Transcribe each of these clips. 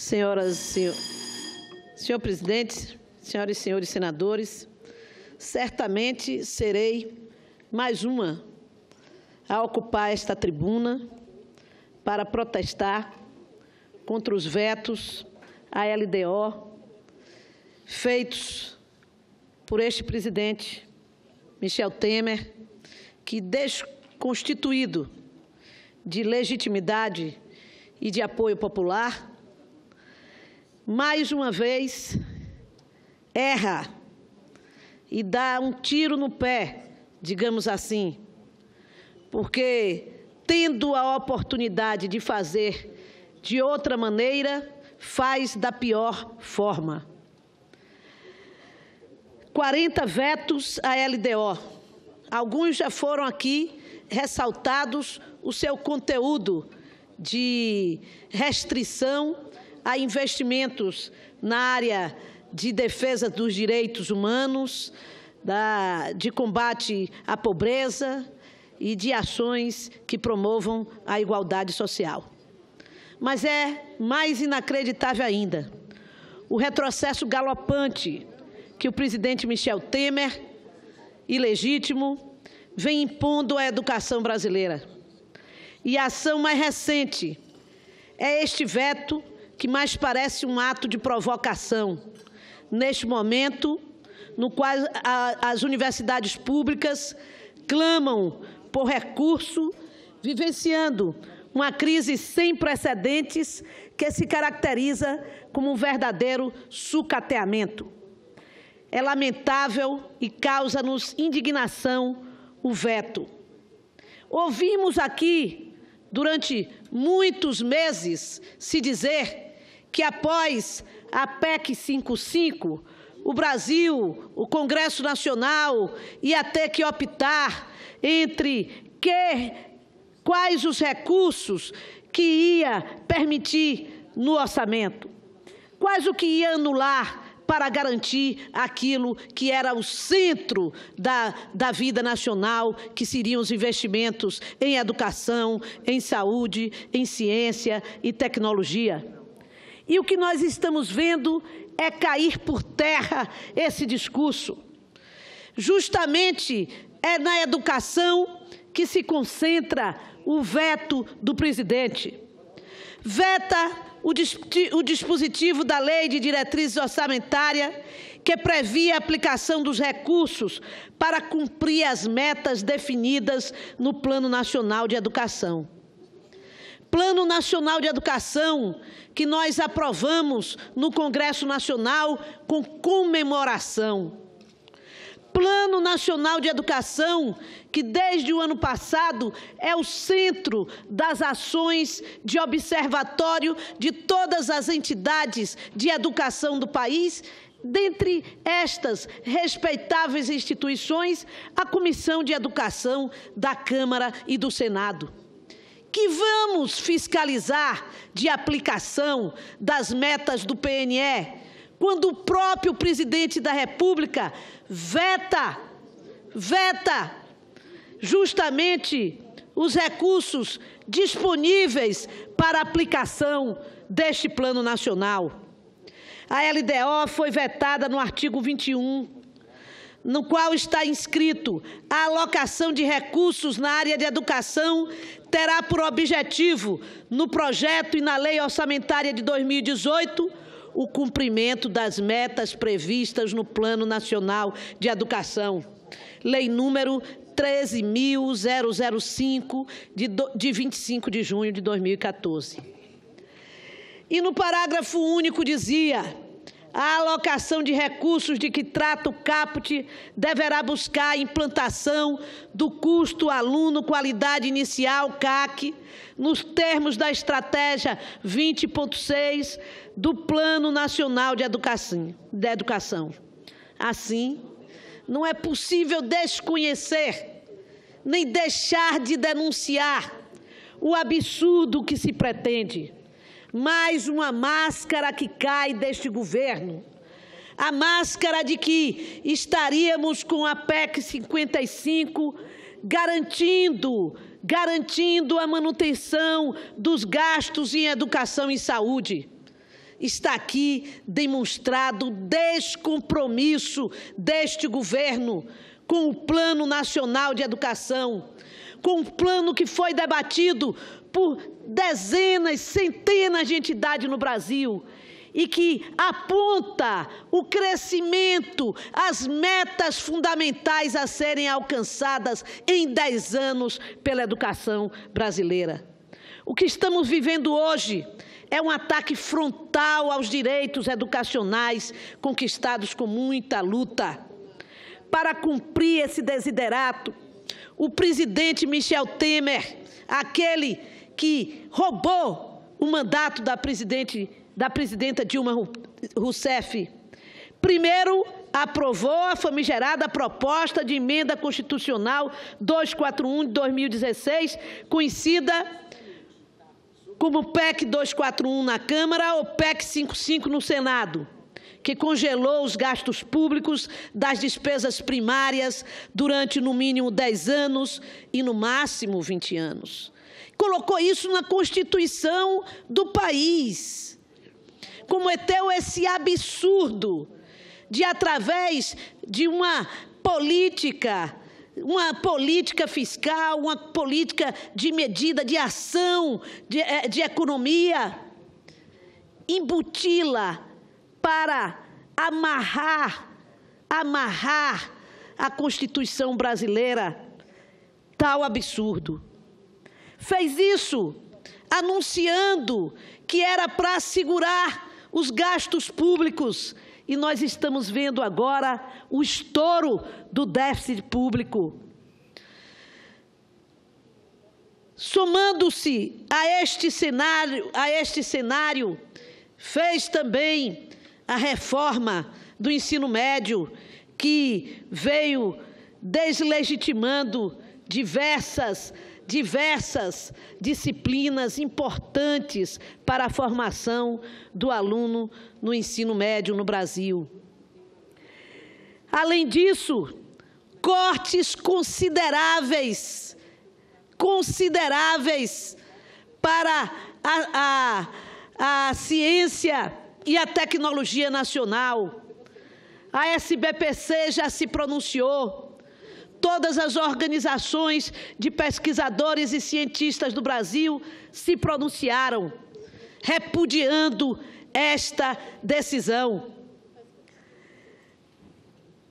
Senhor presidente, senhoras e senhores senadores, certamente serei mais uma a ocupar esta tribuna para protestar contra os vetos à LDO feitos por este presidente, Michel Temer, que, desconstituído de legitimidade e de apoio popular, mais uma vez erra e dá um tiro no pé, digamos assim, porque, tendo a oportunidade de fazer de outra maneira, faz da pior forma. 40 vetos à LDO. Alguns já foram aqui ressaltados o seu conteúdo de restrição a investimentos na área de defesa dos direitos humanos, de combate à pobreza e de ações que promovam a igualdade social. Mas é mais inacreditável ainda o retrocesso galopante que o presidente Michel Temer, ilegítimo, vem impondo à educação brasileira. E a ação mais recente é este veto que mais parece um ato de provocação, neste momento no qual as universidades públicas clamam por recurso, vivenciando uma crise sem precedentes que se caracteriza como um verdadeiro sucateamento. É lamentável e causa-nos indignação o veto. Ouvimos aqui, durante muitos meses, se dizer que após a PEC 55, o Brasil, o Congresso Nacional, ia ter que optar entre quais os recursos que ia permitir no orçamento, quais o que ia anular para garantir aquilo que era o centro da vida nacional, que seriam os investimentos em educação, em saúde, em ciência e tecnologia. E o que nós estamos vendo é cair por terra esse discurso. Justamente é na educação que se concentra o veto do presidente. Veta o dispositivo da Lei de Diretrizes Orçamentárias que previa a aplicação dos recursos para cumprir as metas definidas no Plano Nacional de Educação. Plano Nacional de Educação que nós aprovamos no Congresso Nacional com comemoração. Plano Nacional de Educação que, desde o ano passado, é o centro das ações de observatório de todas as entidades de educação do país, dentre estas respeitáveis instituições, a Comissão de Educação da Câmara e do Senado. Que vamos fiscalizar de aplicação das metas do PNE, quando o próprio presidente da República veta justamente os recursos disponíveis para aplicação deste Plano Nacional. A LDO foi vetada no artigo 21, no qual está inscrito: a alocação de recursos na área de educação terá por objetivo, no projeto e na Lei Orçamentária de 2018, o cumprimento das metas previstas no Plano Nacional de Educação, Lei número 13.005, de 25 de junho de 2014. E no parágrafo único dizia: a alocação de recursos de que trata o caput deverá buscar a implantação do custo aluno qualidade inicial, CAC, nos termos da Estratégia 20.6 do Plano Nacional de Educação. Assim, não é possível desconhecer, nem deixar de denunciar o absurdo que se pretende. Mais uma máscara que cai deste governo. A máscara de que estaríamos com a PEC 55 garantindo a manutenção dos gastos em educação e saúde. está aqui demonstrado o descompromisso deste governo com o Plano Nacional de Educação, com um plano que foi debatido por dezenas, centenas de entidades no Brasil e que aponta o crescimento, as metas fundamentais a serem alcançadas em 10 anos pela educação brasileira. O que estamos vivendo hoje é um ataque frontal aos direitos educacionais conquistados com muita luta. Para cumprir esse desiderato, o presidente Michel Temer, aquele que roubou o mandato da presidenta Dilma Rousseff, primeiro aprovou a famigerada proposta de emenda constitucional 241 de 2016, conhecida como PEC 241 na Câmara ou PEC 55 no Senado, que congelou os gastos públicos das despesas primárias durante, no mínimo, 10 anos e, no máximo, 20 anos. Colocou isso na Constituição do país. Cometeu esse absurdo de, através de uma política fiscal, uma política de medida, de ação, de economia, embuti-la para amarrar a Constituição brasileira. Tal absurdo. Fez isso anunciando que era para segurar os gastos públicos. E nós estamos vendo agora o estouro do déficit público. Somando-se a este cenário, fez também a reforma do ensino médio, que veio deslegitimando diversas disciplinas importantes para a formação do aluno no ensino médio no Brasil. Além disso, cortes consideráveis para a ciência e a tecnologia nacional. A SBPC já se pronunciou. Todas as organizações de pesquisadores e cientistas do Brasil se pronunciaram, repudiando esta decisão.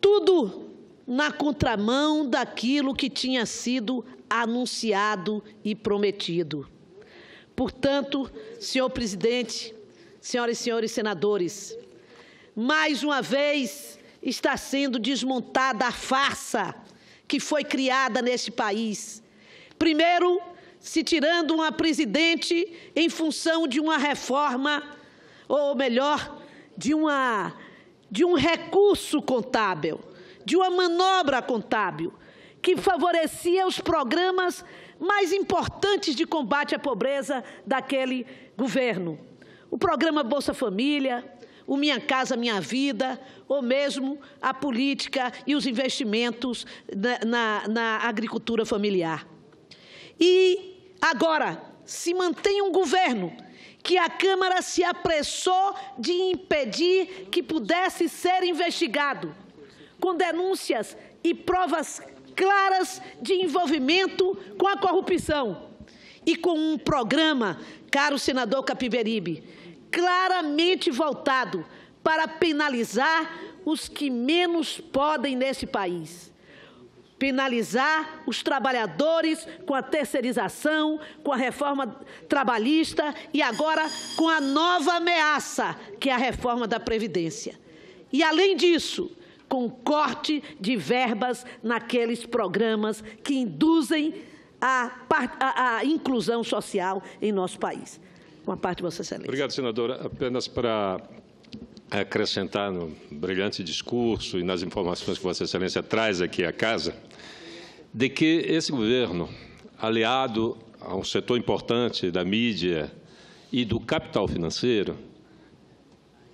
Tudo na contramão daquilo que tinha sido anunciado e prometido. Portanto, senhor presidente, senhoras e senhores senadores, mais uma vez está sendo desmontada a farsa que foi criada neste país. Primeiro, se tirando uma presidente em função de uma reforma, ou melhor, de um recurso contábil, de uma manobra contábil, que favorecia os programas mais importantes de combate à pobreza daquele governo. O programa Bolsa Família, o Minha Casa Minha Vida, ou mesmo a política e os investimentos na agricultura familiar. E agora se mantém um governo que a Câmara se apressou de impedir que pudesse ser investigado, com denúncias e provas claras de envolvimento com a corrupção e com um programa, caro senador Capiberibe, claramente voltado para penalizar os que menos podem nesse país. Penalizar os trabalhadores com a terceirização, com a reforma trabalhista e agora com a nova ameaça, que é a reforma da Previdência. E, além disso, com corte de verbas naqueles programas que induzem a inclusão social em nosso país. Com a parte de Vossa Excelência. Obrigado, senadora. Apenas para acrescentar no brilhante discurso e nas informações que Vossa Excelência traz aqui à Casa, de que esse governo, aliado a um setor importante da mídia e do capital financeiro,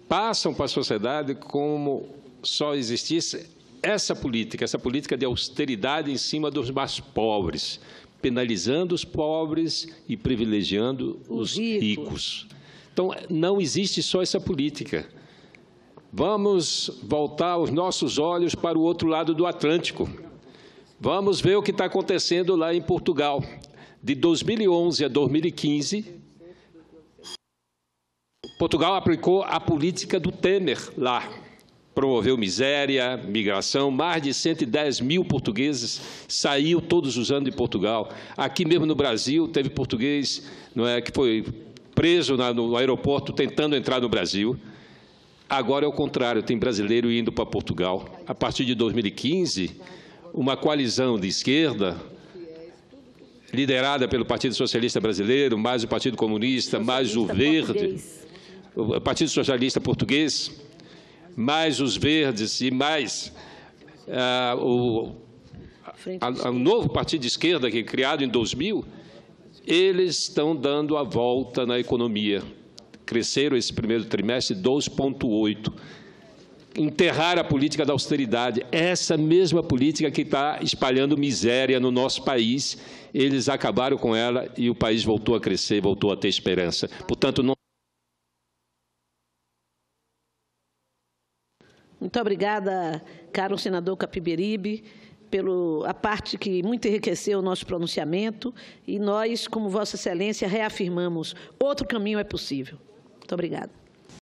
passam para a sociedade como só existisse essa política de austeridade em cima dos mais pobres, penalizando os pobres e privilegiando os ricos. Então, não existe só essa política. Vamos voltar os nossos olhos para o outro lado do Atlântico. Vamos ver o que está acontecendo lá em Portugal. De 2011 a 2015, Portugal aplicou a política do Temer lá. Promoveu miséria, migração, mais de 110 mil portugueses saíram todos os anos de Portugal. Aqui mesmo no Brasil, teve português que foi preso no aeroporto tentando entrar no Brasil. Agora é o contrário, tem brasileiro indo para Portugal. A partir de 2015, uma coalizão de esquerda, liderada pelo Partido Socialista Brasileiro, mais o Partido Comunista, mais o Verde, o Partido Socialista Português, mais os Verdes e mais o novo partido de esquerda, que é criado em 2000, eles estão dando a volta na economia. Cresceram esse primeiro trimestre 2,8%. Enterrar a política da austeridade, essa mesma política que está espalhando miséria no nosso país, eles acabaram com ela e o país voltou a crescer, voltou a ter esperança. Portanto, não... Muito obrigada, caro senador Capiberibe, pela parte que muito enriqueceu o nosso pronunciamento, e nós, como Vossa Excelência, reafirmamos: outro caminho é possível. Muito obrigada.